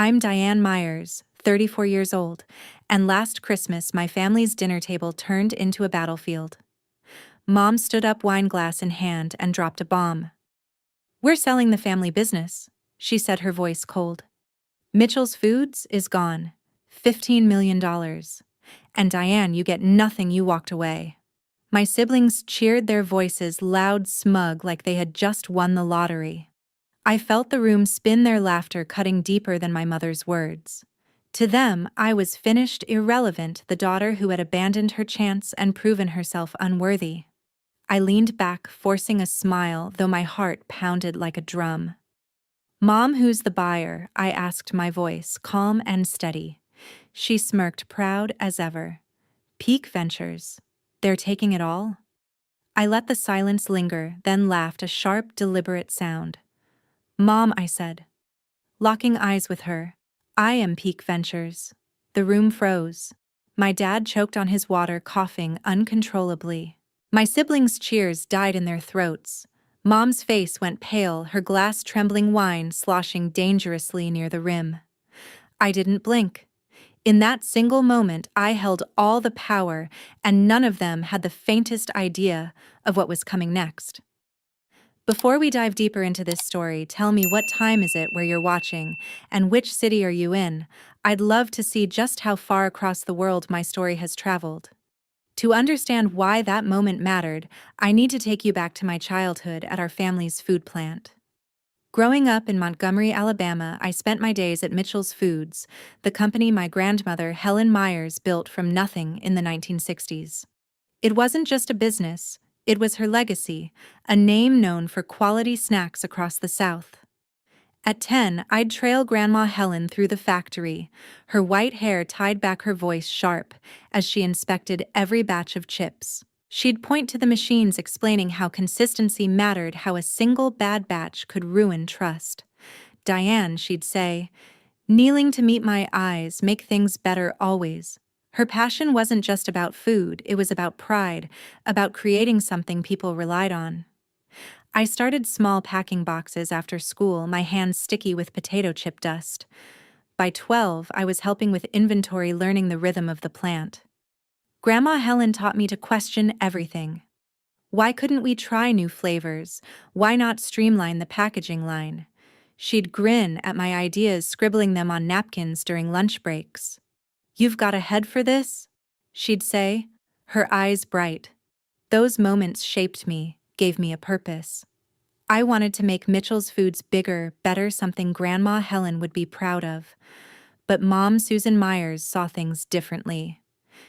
I'm Diane Myers, 34 years old, and last Christmas my family's dinner table turned into a battlefield. Mom stood up, wine glass in hand, and dropped a bomb. "We're selling the family business," she said, her voice cold. "Mitchell's Foods is gone. $15 million. And Diane, you get nothing. You walked away." My siblings cheered, their voices loud, smug, like they had just won the lottery. I felt the room spin, their laughter cutting deeper than my mother's words. To them, I was finished, irrelevant, the daughter who had abandoned her chance and proven herself unworthy. I leaned back, forcing a smile, though my heart pounded like a drum. "Mom, who's the buyer?" I asked, my voice calm and steady. She smirked, proud as ever. "Peak Ventures. They're taking it all?" I let the silence linger, then laughed, a sharp, deliberate sound. "Mom," I said, locking eyes with her, "I am Peak Ventures." The room froze. My dad choked on his water, coughing uncontrollably. My siblings' cheers died in their throats. Mom's face went pale, her glass trembling, wine sloshing dangerously near the rim. I didn't blink. In that single moment, I held all the power, and none of them had the faintest idea of what was coming next. Before we dive deeper into this story, tell me, what time is it where you're watching, and which city are you in? I'd love to see just how far across the world my story has traveled. To understand why that moment mattered, I need to take you back to my childhood at our family's food plant. Growing up in Montgomery, Alabama, I spent my days at Mitchell's Foods, the company my grandmother, Helen Myers, built from nothing in the 1960s. It wasn't just a business, it was her legacy, a name known for quality snacks across the South. At 10, I'd trail Grandma Helen through the factory, her white hair tied back, her voice sharp, as she inspected every batch of chips. She'd point to the machines, explaining how consistency mattered, how a single bad batch could ruin trust. "Diane," she'd say, kneeling to meet my eyes, "make things better always." Her passion wasn't just about food, it was about pride, about creating something people relied on. I started small, packing boxes after school, my hands sticky with potato chip dust. By 12, I was helping with inventory, learning the rhythm of the plant. Grandma Helen taught me to question everything. Why couldn't we try new flavors? Why not streamline the packaging line? She'd grin at my ideas, scribbling them on napkins during lunch breaks. "You've got a head for this?" she'd say, her eyes bright. Those moments shaped me, gave me a purpose. I wanted to make Mitchell's Foods bigger, better, something Grandma Helen would be proud of. But Mom Susan Myers saw things differently.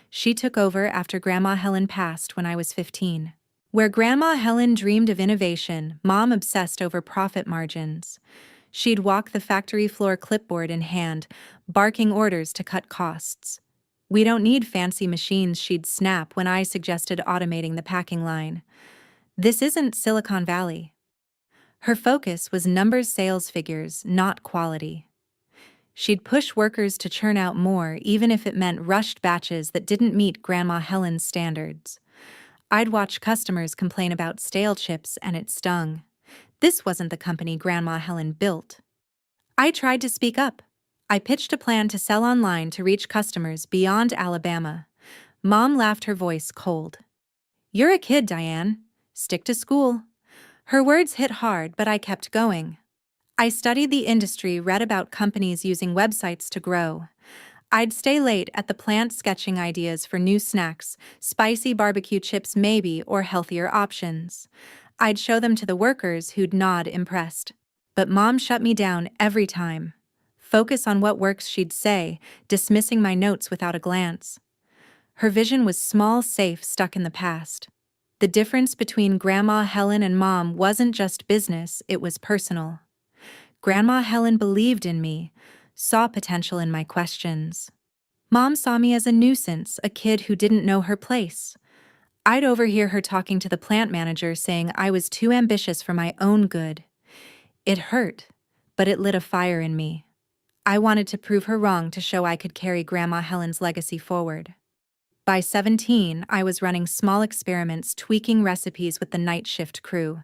She took over after Grandma Helen passed when I was 15. Where Grandma Helen dreamed of innovation, Mom obsessed over profit margins. She'd walk the factory floor, clipboard in hand, barking orders to cut costs. "We don't need fancy machines," she'd snap when I suggested automating the packing line. "This isn't Silicon Valley." Her focus was numbers, sales figures, not quality. She'd push workers to churn out more, even if it meant rushed batches that didn't meet Grandma Helen's standards. I'd watch customers complain about stale chips, and it stung. This wasn't the company Grandma Helen built. I tried to speak up. I pitched a plan to sell online to reach customers beyond Alabama. Mom laughed, her voice cold. "You're a kid, Diane. Stick to school." Her words hit hard, but I kept going. I studied the industry, read about companies using websites to grow. I'd stay late at the plant, sketching ideas for new snacks, spicy barbecue chips maybe, or healthier options. I'd show them to the workers, who'd nod impressed. But Mom shut me down every time. "Focus on what works," she'd say, dismissing my notes without a glance. Her vision was small, safe, stuck in the past. The difference between Grandma Helen and Mom wasn't just business, it was personal. Grandma Helen believed in me, saw potential in my questions. Mom saw me as a nuisance, a kid who didn't know her place. I'd overhear her talking to the plant manager, saying I was too ambitious for my own good. It hurt, but it lit a fire in me. I wanted to prove her wrong, to show I could carry Grandma Helen's legacy forward. By 17, I was running small experiments, tweaking recipes with the night shift crew.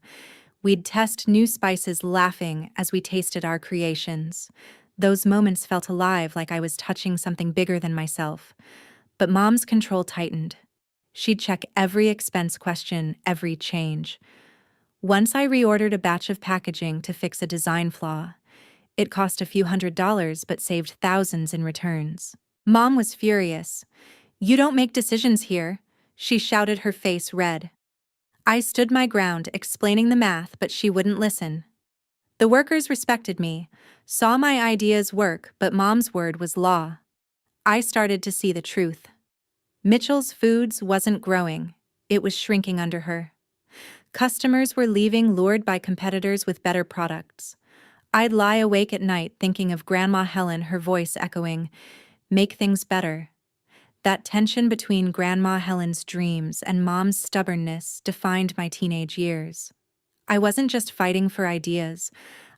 We'd test new spices, laughing as we tasted our creations. Those moments felt alive, like I was touching something bigger than myself. But Mom's control tightened. She'd check every expense, question every change. Once I reordered a batch of packaging to fix a design flaw. It cost a few $100s but saved thousands in returns. Mom was furious. "You don't make decisions here," she shouted, her face red. I stood my ground, explaining the math, but she wouldn't listen. The workers respected me, saw my ideas work, but Mom's word was law. I started to see the truth. Mitchell's Foods wasn't growing, it was shrinking under her. Customers were leaving, lured by competitors with better products. I'd lie awake at night thinking of Grandma Helen, her voice echoing, "Make things better." That tension between Grandma Helen's dreams and Mom's stubbornness defined my teenage years. I wasn't just fighting for ideas,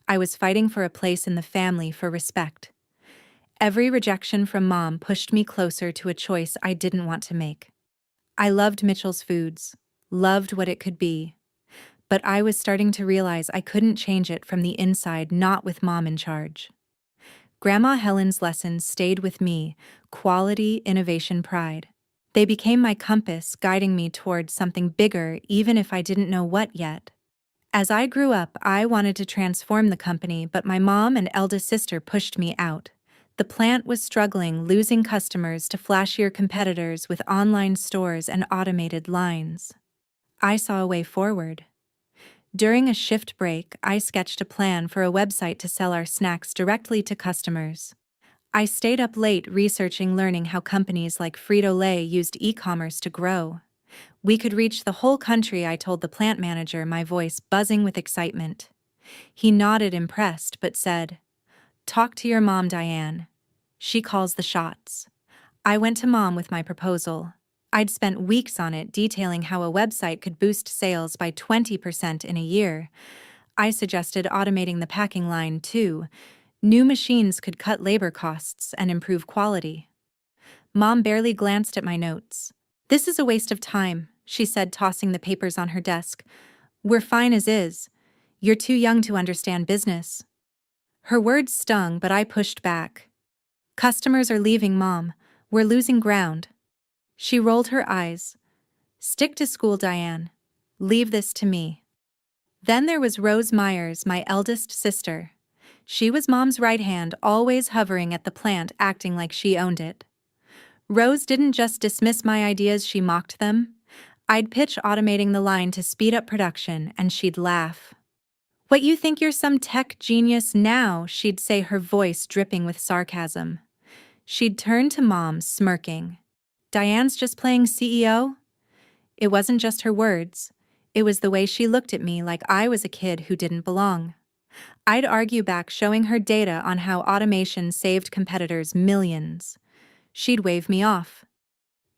I was fighting for a place in the family, for respect. Every rejection from Mom pushed me closer to a choice I didn't want to make. I loved Mitchell's Foods, loved what it could be. But I was starting to realize I couldn't change it from the inside, not with Mom in charge. Grandma Helen's lessons stayed with me: quality, innovation, pride. They became my compass, guiding me toward something bigger, even if I didn't know what yet. As I grew up, I wanted to transform the company, but my mom and eldest sister pushed me out. The plant was struggling, losing customers to flashier competitors with online stores and automated lines. I saw a way forward. During a shift break, I sketched a plan for a website to sell our snacks directly to customers. I stayed up late researching, learning how companies like Frito-Lay used e-commerce to grow. We could reach the whole country, I told the plant manager, my voice buzzing with excitement. He nodded, impressed, but said, "Talk to your mom, Diane. She calls the shots." I went to Mom with my proposal. I'd spent weeks on it, detailing how a website could boost sales by 20% in a year. I suggested automating the packing line, too. New machines could cut labor costs and improve quality. Mom barely glanced at my notes. "This is a waste of time," she said, tossing the papers on her desk. "We're fine as is. You're too young to understand business." Her words stung, but I pushed back. "Customers are leaving, Mom. We're losing ground." She rolled her eyes. "Stick to school, Diane. Leave this to me." Then there was Rose Myers, my eldest sister. She was Mom's right hand, always hovering at the plant, acting like she owned it. Rose didn't just dismiss my ideas, she mocked them. I'd pitch automating the line to speed up production, and she'd laugh. "What, you think you're some tech genius now?" she'd say, her voice dripping with sarcasm. She'd turn to Mom, smirking. "Diane's just playing CEO?" It wasn't just her words. It was the way she looked at me, like I was a kid who didn't belong. I'd argue back, showing her data on how automation saved competitors millions. She'd wave me off.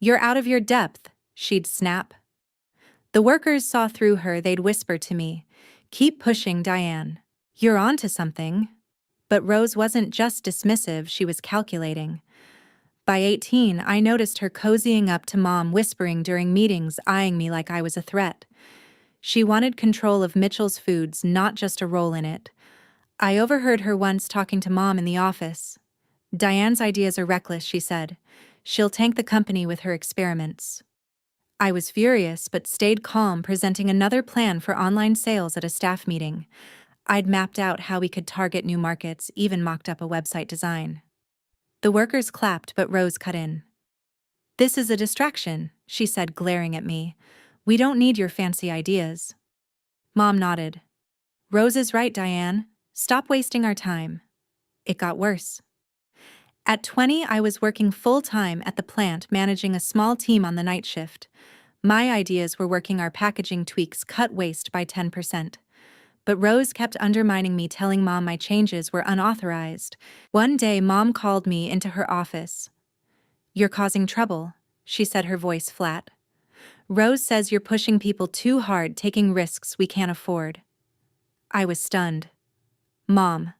"You're out of your depth," she'd snap. The workers saw through her. They'd whisper to me, "Keep pushing, Diane. You're onto something." But Rose wasn't just dismissive, she was calculating. By 18, I noticed her cozying up to Mom, whispering during meetings, eyeing me like I was a threat. She wanted control of Mitchell's Foods, not just a role in it. I overheard her once talking to Mom in the office. "Diane's ideas are reckless," she said. "She'll tank the company with her experiments." I was furious but stayed calm, presenting another plan for online sales at a staff meeting. I'd mapped out how we could target new markets, even mocked up a website design. The workers clapped, but Rose cut in. "This is a distraction," she said, glaring at me. "We don't need your fancy ideas." Mom nodded. "Rose is right, Diane. Stop wasting our time." It got worse. At 20, I was working full-time at the plant, managing a small team on the night shift. My ideas were working. Our packaging tweaks cut waste by 10%. But Rose kept undermining me, telling Mom my changes were unauthorized. One day, Mom called me into her office. "You're causing trouble," she said, her voice flat. "Rose says you're pushing people too hard, taking risks we can't afford." I was stunned. "Mom,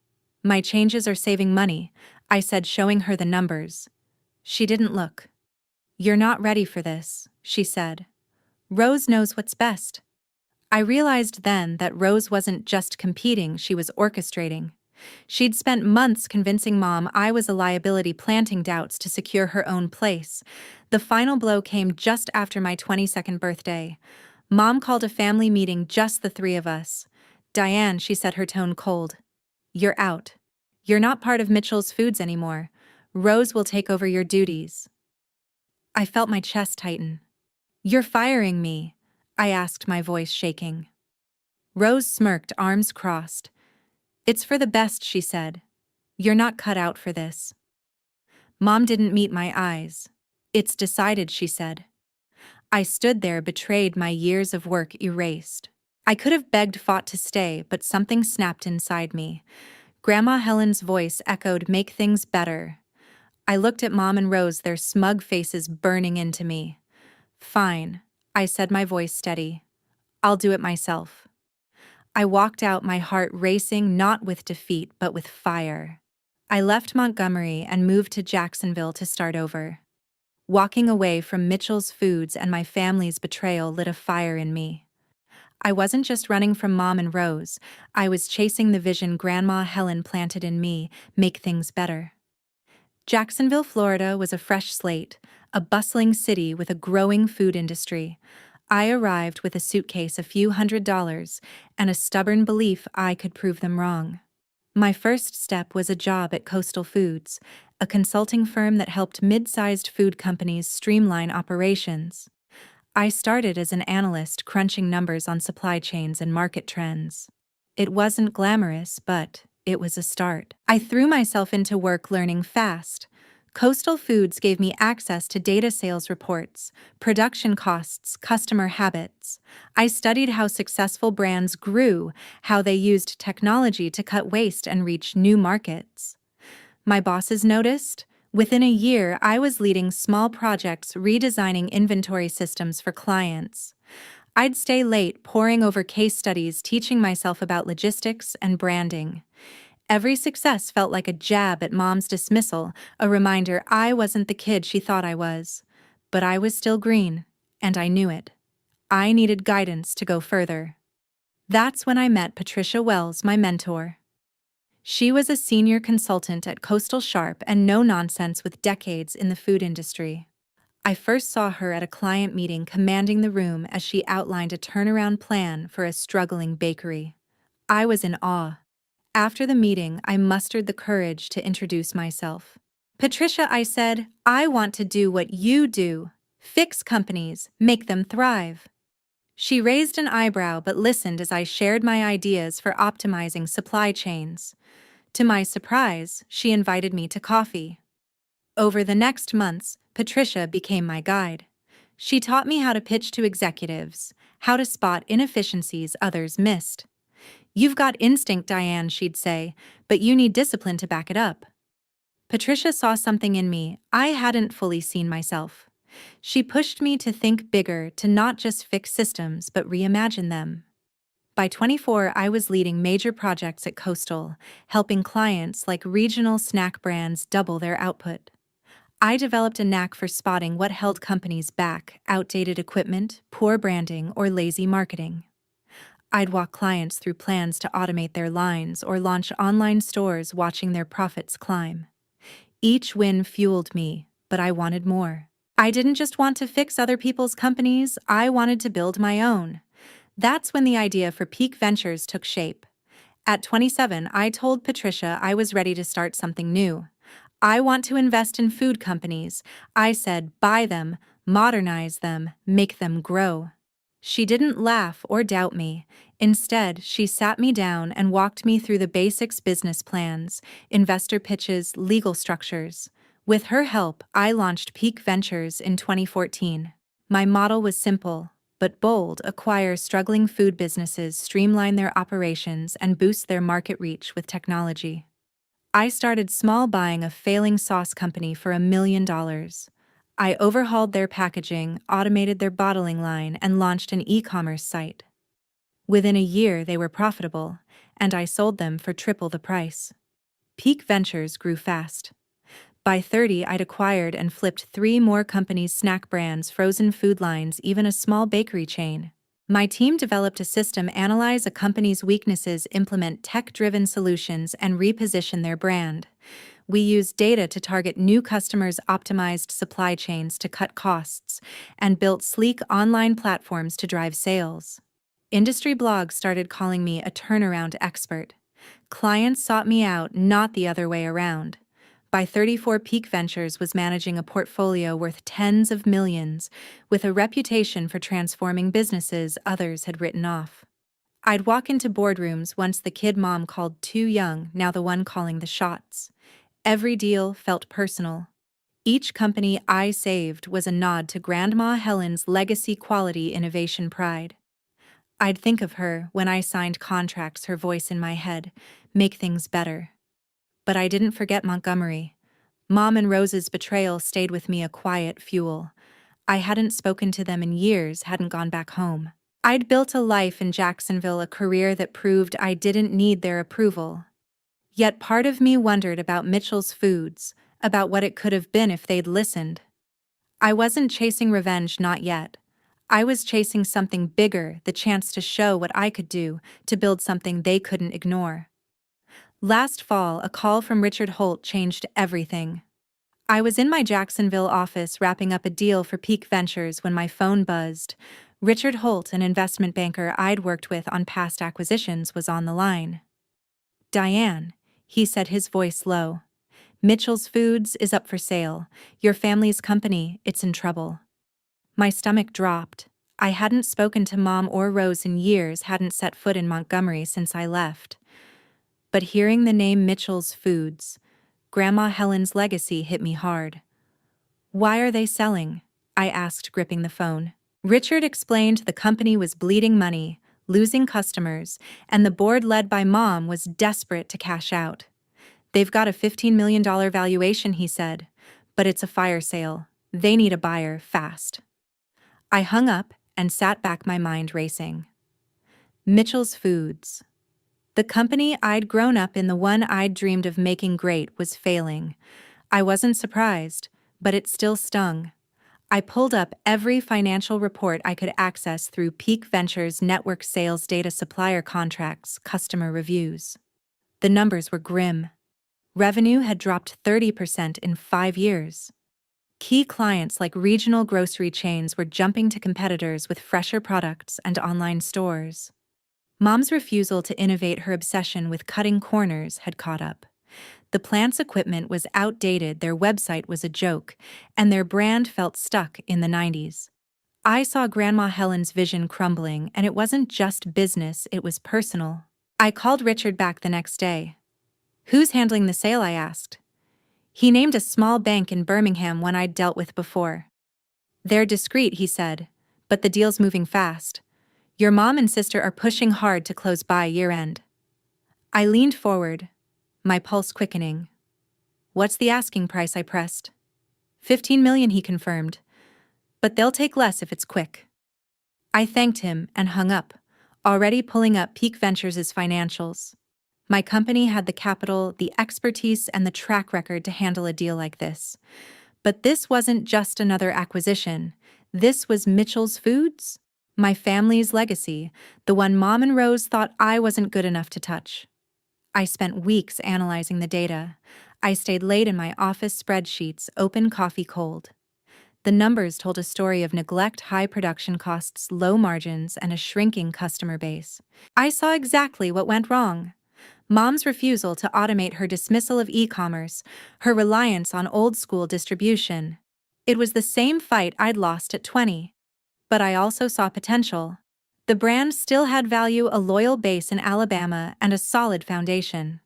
my changes are saving money," I said, showing her the numbers. She didn't look. "You're not ready for this," she said. "Rose knows what's best." I realized then that Rose wasn't just competing, she was orchestrating. She'd spent months convincing Mom I was a liability, planting doubts to secure her own place. The final blow came just after my 22nd birthday. Mom called a family meeting, just the three of us. "Diane," she said, her tone cold. "You're out. You're not part of Mitchell's Foods anymore. Rose will take over your duties." I felt my chest tighten. "You're firing me?" I asked, my voice shaking. Rose smirked, arms crossed. "It's for the best," she said. "You're not cut out for this." Mom didn't meet my eyes. "It's decided," she said. I stood there, betrayed, my years of work erased. I could have begged, fought to stay, but something snapped inside me. Grandma Helen's voice echoed, "Make things better." I looked at Mom and Rose, their smug faces burning into me. "Fine," I said, my voice steady. "I'll do it myself." I walked out, my heart racing, not with defeat but with fire. I left Montgomery and moved to Jacksonville to start over. Walking away from Mitchell's Foods and my family's betrayal lit a fire in me. I wasn't just running from Mom and Rose, I was chasing the vision Grandma Helen planted in me: make things better. Jacksonville, Florida was a fresh slate, a bustling city with a growing food industry. I arrived with a suitcase, a few $100s, and a stubborn belief I could prove them wrong. My first step was a job at Coastal Foods, a consulting firm that helped mid-sized food companies streamline operations. I started as an analyst, crunching numbers on supply chains and market trends. It wasn't glamorous, but it was a start. I threw myself into work, learning fast. Coastal Foods gave me access to data, sales reports, production costs, customer habits. I studied how successful brands grew, how they used technology to cut waste and reach new markets. My bosses noticed. Within a year, I was leading small projects, redesigning inventory systems for clients. I'd stay late, poring over case studies, teaching myself about logistics and branding. Every success felt like a jab at Mom's dismissal, a reminder I wasn't the kid she thought I was. But I was still green, and I knew it. I needed guidance to go further. That's when I met Patricia Wells, my mentor. She was a senior consultant at Coastal, sharp and no-nonsense with decades in the food industry. I first saw her at a client meeting, commanding the room as she outlined a turnaround plan for a struggling bakery. I was in awe. After the meeting, I mustered the courage to introduce myself. "Patricia," I said, "I want to do what you do. Fix companies, make them thrive." She raised an eyebrow but listened as I shared my ideas for optimizing supply chains. To my surprise, she invited me to coffee. Over the next months, Patricia became my guide. She taught me how to pitch to executives, how to spot inefficiencies others missed. "You've got instinct, Diane," she'd say, "but you need discipline to back it up." Patricia saw something in me I hadn't fully seen myself. She pushed me to think bigger, to not just fix systems but reimagine them. By 24, I was leading major projects at Coastal, helping clients like regional snack brands double their output. I developed a knack for spotting what held companies back: outdated equipment, poor branding, or lazy marketing. I'd walk clients through plans to automate their lines or launch online stores, watching their profits climb. Each win fueled me, but I wanted more. I didn't just want to fix other people's companies, I wanted to build my own. That's when the idea for Peak Ventures took shape. At 27, I told Patricia I was ready to start something new. "I want to invest in food companies," I said. "Buy them, modernize them, make them grow." She didn't laugh or doubt me. Instead, she sat me down and walked me through the basics: business plans, investor pitches, legal structures. With her help, I launched Peak Ventures in 2014. My model was simple but bold: acquire struggling food businesses, streamline their operations, and boost their market reach with technology. I started small, buying a failing sauce company for $1 million. I overhauled their packaging, automated their bottling line, and launched an e-commerce site. Within a year, they were profitable, and I sold them for triple the price. Peak Ventures grew fast. By 30, I'd acquired and flipped 3 more companies: snack brands, frozen food lines, even a small bakery chain. My team developed a system analyze a company's weaknesses, implement tech-driven solutions, and reposition their brand. We used data to target new customers, optimized supply chains to cut costs, and built sleek online platforms to drive sales. Industry blogs started calling me a turnaround expert. Clients sought me out, not the other way around. By 34, Peak Ventures was managing a portfolio worth tens of millions, with a reputation for transforming businesses others had written off. I'd walk into boardrooms, once the kid mom called too young, now the one calling the shots. Every deal felt personal. Each company I saved was a nod to Grandma Helen's legacy, quality, innovation, pride. I'd think of her when I signed contracts, her voice in my head, make things better. But I didn't forget Montgomery. Mom and Rose's betrayal stayed with me, a quiet fuel. I hadn't spoken to them in years, hadn't gone back home. I'd built a life in Jacksonville, a career that proved I didn't need their approval. Yet part of me wondered about Mitchell's Foods, about what it could have been if they'd listened. I wasn't chasing revenge, not yet. I was chasing something bigger, the chance to show what I could do, to build something they couldn't ignore. Last fall, a call from Richard Holt changed everything. I was in my Jacksonville office wrapping up a deal for Peak Ventures when my phone buzzed. Richard Holt, an investment banker I'd worked with on past acquisitions, was on the line. "Diane," he said, his voice low. "Mitchell's Foods is up for sale. Your family's company, it's in trouble." My stomach dropped. I hadn't spoken to Mom or Rose in years, hadn't set foot in Montgomery since I left. But hearing the name Mitchell's Foods, Grandma Helen's legacy, hit me hard. "Why are they selling?" I asked, gripping the phone. Richard explained the company was bleeding money, losing customers, and the board led by Mom was desperate to cash out. "They've got a $15 million valuation," he said, "but it's a fire sale. They need a buyer fast." I hung up and sat back, my mind racing. Mitchell's Foods. The company I'd grown up in, the one I'd dreamed of making great, was failing. I wasn't surprised, but it still stung. I pulled up every financial report I could access through Peak Ventures' network, sales data, supplier contracts, customer reviews. The numbers were grim. Revenue had dropped 30% in 5 years. Key clients like regional grocery chains were jumping to competitors with fresher products and online stores. Mom's refusal to innovate, her obsession with cutting corners, had caught up. The plant's equipment was outdated, their website was a joke, and their brand felt stuck in the 90s. I saw Grandma Helen's vision crumbling, and it wasn't just business, it was personal. I called Richard back the next day. "Who's handling the sale?" I asked. He named a small bank in Birmingham, one I'd dealt with before. "They're discreet," he said, "but the deal's moving fast. Your mom and sister are pushing hard to close by year-end." I leaned forward, my pulse quickening. "What's the asking price?" I pressed. $15 million, he confirmed. "But they'll take less if it's quick." I thanked him and hung up, already pulling up Peak Ventures' financials. My company had the capital, the expertise, and the track record to handle a deal like this. But this wasn't just another acquisition. This was Mitchell's Foods, my family's legacy, the one Mom and Rose thought I wasn't good enough to touch. I spent weeks analyzing the data. I stayed late in my office spreadsheets, open coffee cold. The numbers told a story of neglect, high production costs, low margins, and a shrinking customer base. I saw exactly what went wrong. Mom's refusal to automate, her dismissal of e-commerce, her reliance on old-school distribution. It was the same fight I'd lost at 20. But I also saw potential. The brand still had value, a loyal base in Alabama, and a solid foundation.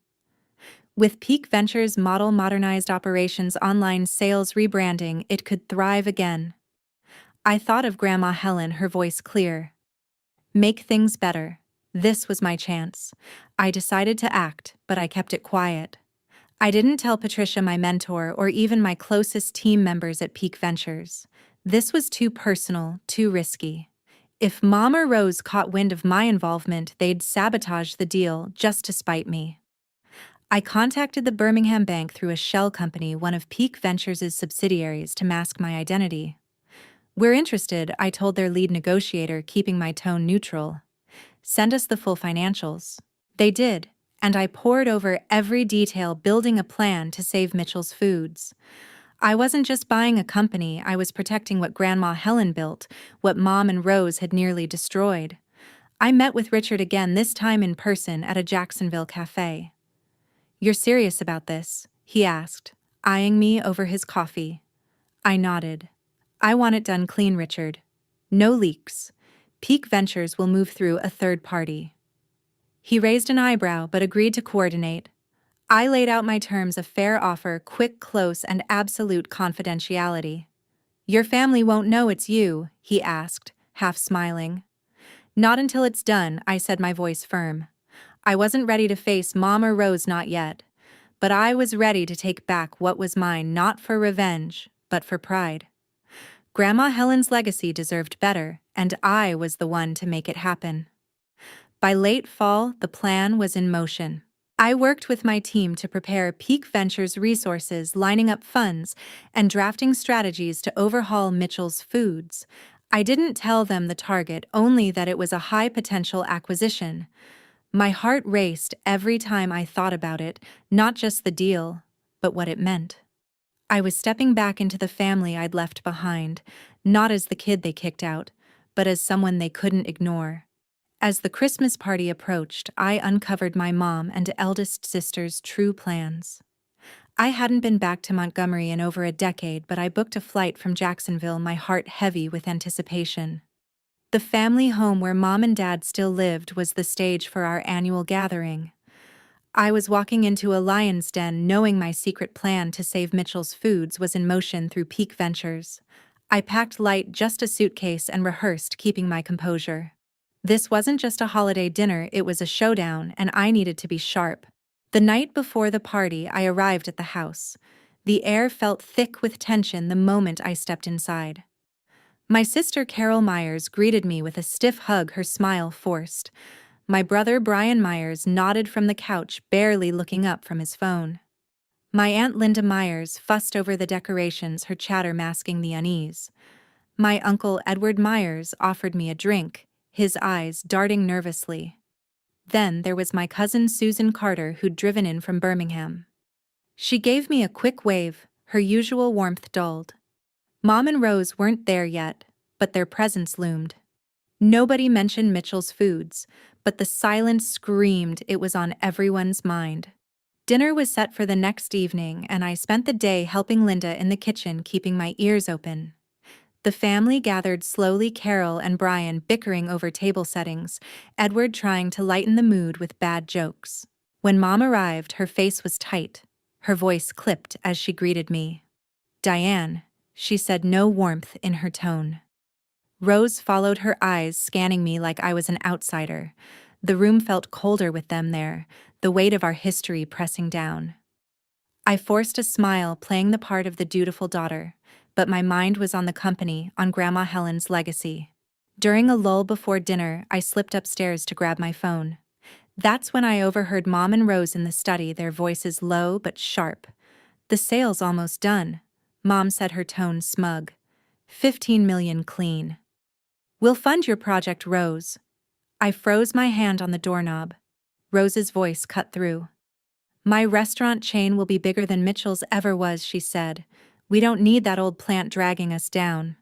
With Peak Ventures' model, modernized operations, online sales, rebranding, it could thrive again. I thought of Grandma Helen, her voice clear. Make things better. This was my chance. I decided to act, but I kept it quiet. I didn't tell Patricia, my mentor, or even my closest team members at Peak Ventures. This was too personal, too risky. If Mom or Rose caught wind of my involvement, they'd sabotage the deal just to spite me. I contacted the Birmingham bank through a shell company, one of Peak Ventures' subsidiaries, to mask my identity. "We're interested," I told their lead negotiator, keeping my tone neutral. "Send us the full financials." They did, and I pored over every detail, building a plan to save Mitchell's Foods. I wasn't just buying a company, I was protecting what Grandma Helen built, what Mom and Rose had nearly destroyed. I met with Richard again, this time in person at a Jacksonville cafe. "You're serious about this?" he asked, eyeing me over his coffee. I nodded. "I want it done clean, Richard. No leaks. Peak Ventures will move through a third party." He raised an eyebrow but agreed to coordinate. I laid out my terms: a fair offer, quick close, and absolute confidentiality. "Your family won't know it's you?" he asked, half smiling. "Not until it's done," I said, my voice firm. I wasn't ready to face Mom or Rose, not yet. But I was ready to take back what was mine, not for revenge, but for pride. Grandma Helen's legacy deserved better, and I was the one to make it happen. By late fall, the plan was in motion. I worked with my team to prepare Peak Ventures resources, lining up funds, and drafting strategies to overhaul Mitchell's Foods. I didn't tell them the target, only that it was a high-potential acquisition. My heart raced every time I thought about it, not just the deal, but what it meant. I was stepping back into the family I'd left behind, not as the kid they kicked out, but as someone they couldn't ignore. As the Christmas party approached, I uncovered my mom and eldest sister's true plans. I hadn't been back to Montgomery in over a decade, but I booked a flight from Jacksonville, my heart heavy with anticipation. The family home where Mom and Dad still lived was the stage for our annual gathering. I was walking into a lion's den, knowing my secret plan to save Mitchell's Foods was in motion through Peak Ventures. I packed light, just a suitcase, and rehearsed, keeping my composure. This wasn't just a holiday dinner, it was a showdown, and I needed to be sharp. The night before the party, I arrived at the house. The air felt thick with tension the moment I stepped inside. My sister Carol Myers greeted me with a stiff hug, her smile forced. My brother Brian Myers nodded from the couch, barely looking up from his phone. My Aunt Linda Myers fussed over the decorations, her chatter masking the unease. My Uncle Edward Myers offered me a drink, his eyes darting nervously. Then there was my cousin Susan Carter, who'd driven in from Birmingham. She gave me a quick wave, her usual warmth dulled. Mom and Rose weren't there yet, but their presence loomed. Nobody mentioned Mitchell's Foods, but the silence screamed it was on everyone's mind. Dinner was set for the next evening, and I spent the day helping Linda in the kitchen, keeping my ears open. The family gathered slowly, Carol and Brian bickering over table settings, Edward trying to lighten the mood with bad jokes. When Mom arrived, her face was tight. Her voice clipped as she greeted me. "Diane," she said, no warmth in her tone. Rose followed, her eyes scanning me like I was an outsider. The room felt colder with them there, the weight of our history pressing down. I forced a smile, playing the part of the dutiful daughter, but my mind was on the company, on Grandma Helen's legacy. During a lull before dinner, I slipped upstairs to grab my phone. That's when I overheard Mom and Rose in the study, their voices low but sharp. "The sale's almost done," Mom said, her tone smug. 15 million clean. "We'll fund your project, Rose." I froze, my hand on the doorknob. Rose's voice cut through. "My restaurant chain will be bigger than Mitchell's ever was," she said. "We don't need that old plant dragging us down."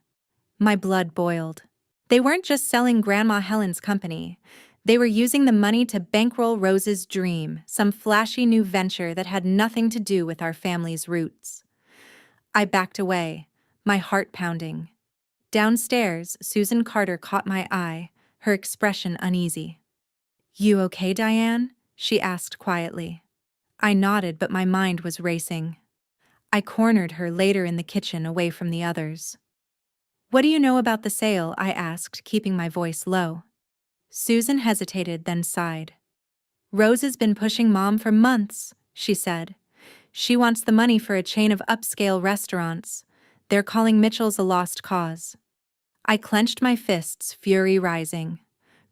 My blood boiled. They weren't just selling Grandma Helen's company. They were using the money to bankroll Rose's dream, some flashy new venture that had nothing to do with our family's roots. I backed away, my heart pounding. Downstairs, Susan Carter caught my eye, her expression uneasy. "You okay, Diane?" she asked quietly. I nodded, but my mind was racing. I cornered her later in the kitchen, away from the others. "What do you know about the sale?" I asked, keeping my voice low. Susan hesitated, then sighed. "Rose has been pushing Mom for months," she said. "She wants the money for a chain of upscale restaurants. They're calling Mitchell's a lost cause." I clenched my fists, fury rising.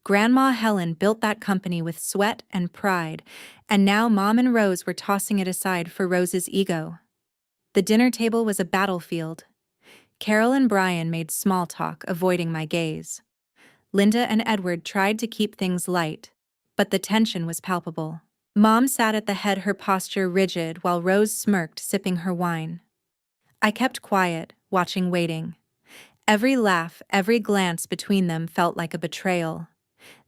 Grandma Helen built that company with sweat and pride, and now Mom and Rose were tossing it aside for Rose's ego. The dinner table was a battlefield. Carol and Brian made small talk, avoiding my gaze. Linda and Edward tried to keep things light, but the tension was palpable. Mom sat at the head, her posture rigid, while Rose smirked, sipping her wine. I kept quiet, watching, waiting. Every laugh, every glance between them felt like a betrayal.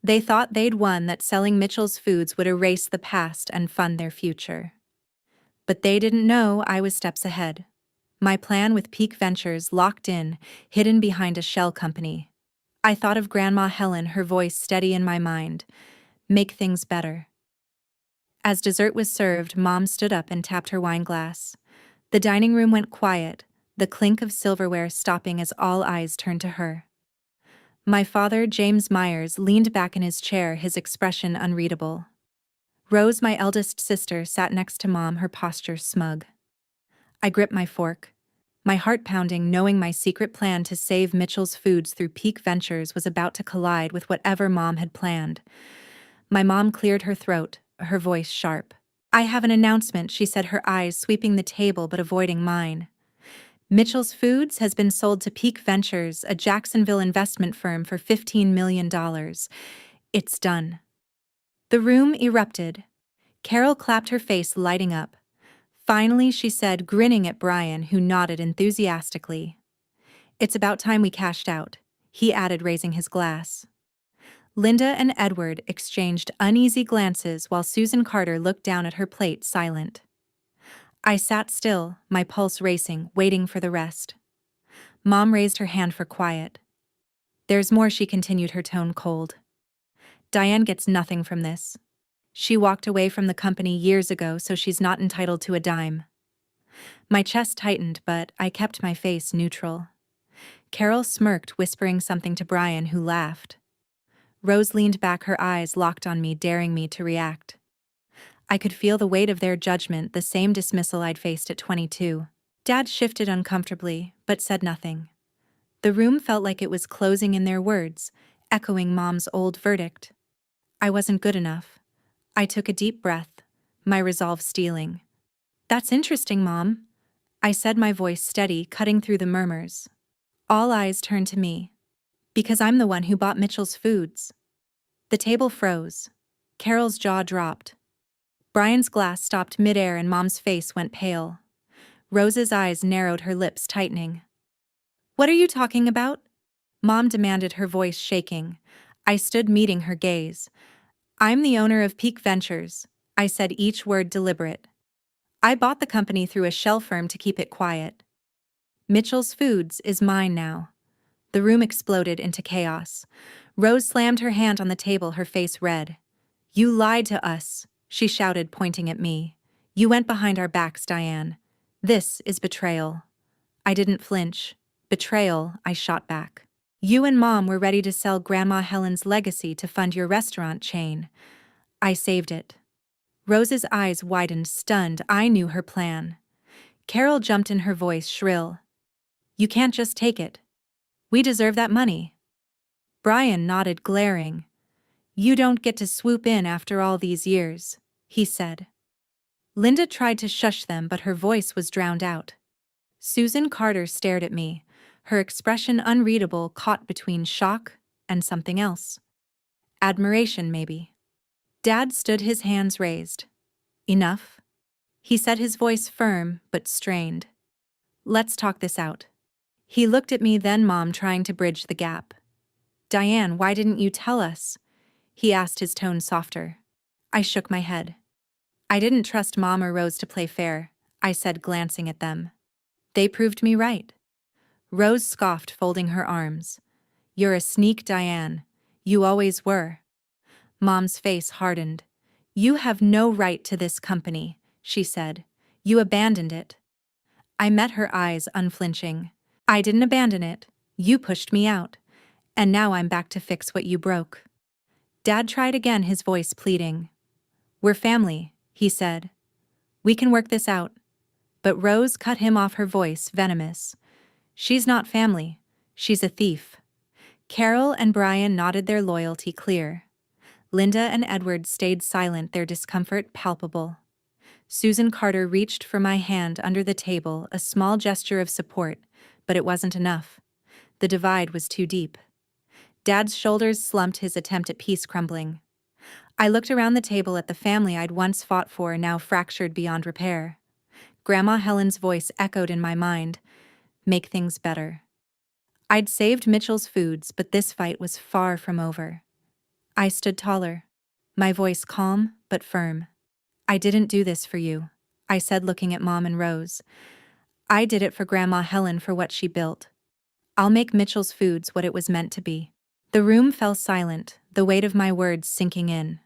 They thought they'd won, that selling Mitchell's Foods would erase the past and fund their future. But they didn't know I was steps ahead. My plan with Peak Ventures locked in, hidden behind a shell company. I thought of Grandma Helen, her voice steady in my mind. Make things better. As dessert was served, Mom stood up and tapped her wine glass. The dining room went quiet, the clink of silverware stopping as all eyes turned to her. My father, James Myers, leaned back in his chair, his expression unreadable. Rose, my eldest sister, sat next to Mom, her posture smug. I gripped my fork, my heart pounding, knowing my secret plan to save Mitchell's Foods through Peak Ventures was about to collide with whatever Mom had planned. My mom cleared her throat, her voice sharp. I have an announcement, she said, her eyes sweeping the table but avoiding mine. Mitchell's Foods has been sold to Peak Ventures, a Jacksonville investment firm, for $15 million. It's done. The room erupted. Carol clapped, her face lighting up. Finally, she said, grinning at Brian, who nodded enthusiastically. It's about time we cashed out, he added, raising his glass. Linda and Edward exchanged uneasy glances while Susan Carter looked down at her plate, silent. I sat still, my pulse racing, waiting for the rest. Mom raised her hand for quiet. There's more, she continued, her tone cold. Diane gets nothing from this. She walked away from the company years ago, so she's not entitled to a dime. My chest tightened, but I kept my face neutral. Carol smirked, whispering something to Brian, who laughed. Rose leaned back, her eyes locked on me, daring me to react. I could feel the weight of their judgment, the same dismissal I'd faced at 22. Dad shifted uncomfortably, but said nothing. The room felt like it was closing in their words, echoing Mom's old verdict. I wasn't good enough. I took a deep breath, my resolve steeling. That's interesting, Mom, I said, my voice steady, cutting through the murmurs. All eyes turned to me. Because I'm the one who bought Mitchell's Foods. The table froze. Carol's jaw dropped. Brian's glass stopped midair and Mom's face went pale. Rose's eyes narrowed, her lips tightening. What are you talking about? Mom demanded, her voice shaking. I stood, meeting her gaze. I'm the owner of Peak Ventures, I said, each word deliberate. I bought the company through a shell firm to keep it quiet. Mitchell's Foods is mine now. The room exploded into chaos. Rose slammed her hand on the table, her face red. You lied to us, she shouted, pointing at me. You went behind our backs, Diane. This is betrayal. I didn't flinch. Betrayal, I shot back. You and Mom were ready to sell Grandma Helen's legacy to fund your restaurant chain. I saved it. Rose's eyes widened, stunned. I knew her plan. Carol jumped in, her voice shrill. You can't just take it. We deserve that money. Brian nodded, glaring. You don't get to swoop in after all these years, he said. Linda tried to shush them, but her voice was drowned out. Susan Carter stared at me, her expression unreadable, caught between shock and something else. Admiration, maybe. Dad stood, his hands raised. Enough? He said, his voice firm but strained. Let's talk this out. He looked at me, then Mom, trying to bridge the gap. Diane, why didn't you tell us? He asked, his tone softer. I shook my head. I didn't trust Mom or Rose to play fair, I said, glancing at them. They proved me right. Rose scoffed, folding her arms. You're a sneak, Diane. You always were. Mom's face hardened. You have no right to this company, she said. You abandoned it. I met her eyes, unflinching. I didn't abandon it. You pushed me out. And now I'm back to fix what you broke. Dad tried again, his voice pleading. We're family, he said. We can work this out. But Rose cut him off, her voice venomous. She's not family. She's a thief. Carol and Brian nodded, their loyalty clear. Linda and Edward stayed silent, their discomfort palpable. Susan Carter reached for my hand under the table, a small gesture of support, but it wasn't enough. The divide was too deep. Dad's shoulders slumped, his attempt at peace crumbling. I looked around the table at the family I'd once fought for, now fractured beyond repair. Grandma Helen's voice echoed in my mind, "Make things better." I'd saved Mitchell's foods, but this fight was far from over. I stood taller, my voice calm but firm. "I didn't do this for you," I said, looking at Mom and Rose. "I did it for Grandma Helen, for what she built. I'll make Mitchell's foods what it was meant to be." The room fell silent, the weight of my words sinking in.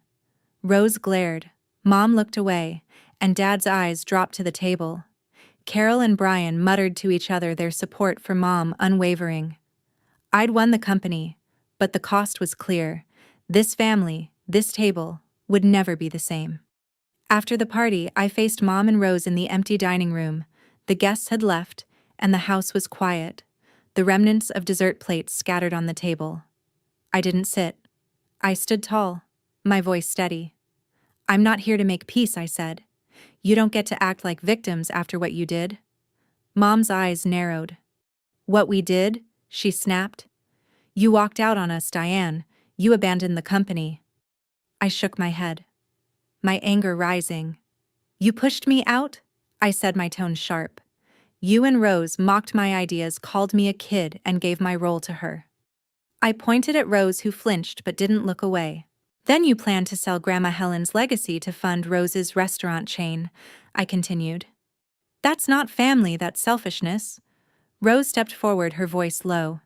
Rose glared, Mom looked away, and Dad's eyes dropped to the table. Carol and Brian muttered to each other, their support for Mom unwavering. I'd won the company, but the cost was clear. This family, this table, would never be the same. After the party, I faced Mom and Rose in the empty dining room. The guests had left, and the house was quiet, the remnants of dessert plates scattered on the table. I didn't sit. I stood tall, my voice steady. "I'm not here to make peace," I said. "You don't get to act like victims after what you did." Mom's eyes narrowed. "What we did?" she snapped. "You walked out on us, Diane. You abandoned the company." I shook my head, my anger rising. "You pushed me out?" I said, my tone sharp. "You and Rose mocked my ideas, called me a kid, and gave my role to her." I pointed at Rose, who flinched but didn't look away. "Then you planned to sell Grandma Helen's legacy to fund Rose's restaurant chain," I continued. "That's not family, that's selfishness." Rose stepped forward, her voice low.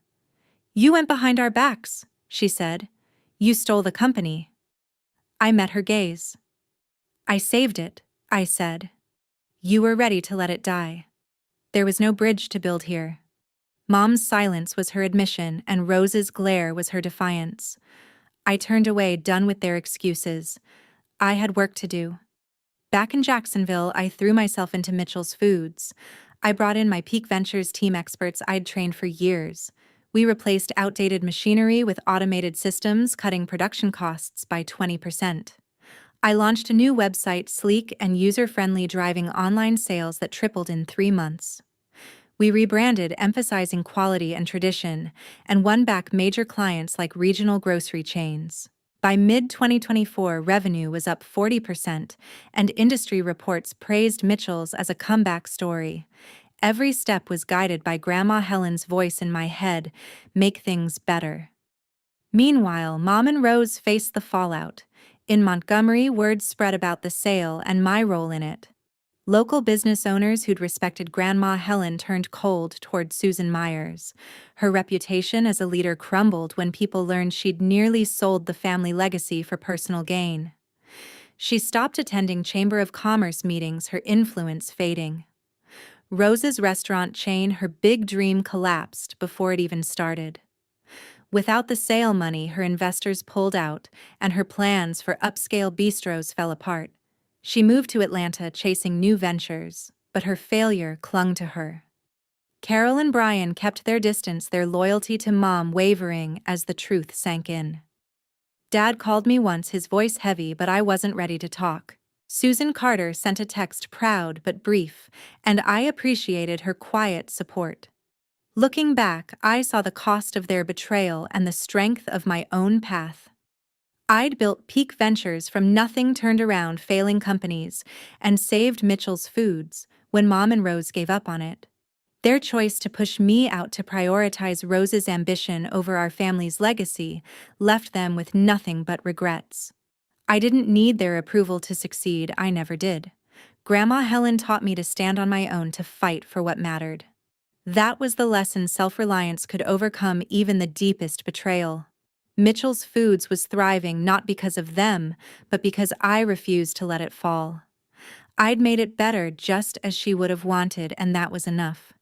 "You went behind our backs," she said. "You stole the company." I met her gaze. "I saved it," I said. "You were ready to let it die. There was no bridge to build here." Mom's silence was her admission, and Rose's glare was her defiance. I turned away, done with their excuses. I had work to do. Back in Jacksonville, I threw myself into Mitchell's Foods. I brought in my Peak Ventures team experts I'd trained for years. We replaced outdated machinery with automated systems, cutting production costs by 20%. I launched a new website, sleek and user-friendly, driving online sales that tripled in 3 months. We rebranded, emphasizing quality and tradition, and won back major clients like regional grocery chains. By mid-2024, revenue was up 40%, and industry reports praised Mitchell's as a comeback story. Every step was guided by Grandma Helen's voice in my head, "Make things better." Meanwhile, Mom and Rose faced the fallout. In Montgomery, word spread about the sale and my role in it. Local business owners who'd respected Grandma Helen turned cold toward Susan Myers. Her reputation as a leader crumbled when people learned she'd nearly sold the family legacy for personal gain. She stopped attending Chamber of Commerce meetings, her influence fading. Rose's restaurant chain, her big dream, collapsed before it even started. Without the sale money, her investors pulled out, and her plans for upscale bistros fell apart. She moved to Atlanta, chasing new ventures, but her failure clung to her. Carol and Brian kept their distance, their loyalty to Mom wavering as the truth sank in. Dad called me once, his voice heavy, but I wasn't ready to talk. Susan Carter sent a text, proud but brief, and I appreciated her quiet support. Looking back, I saw the cost of their betrayal and the strength of my own path. I'd built Peak Ventures from nothing, turned around failing companies, and saved Mitchell's Foods when Mom and Rose gave up on it. Their choice to push me out to prioritize Rose's ambition over our family's legacy left them with nothing but regrets. I didn't need their approval to succeed, I never did. Grandma Helen taught me to stand on my own, to fight for what mattered. That was the lesson: self-reliance could overcome even the deepest betrayal. Mitchell's Foods was thriving not because of them, but because I refused to let it fall. I'd made it better just as she would have wanted, and that was enough.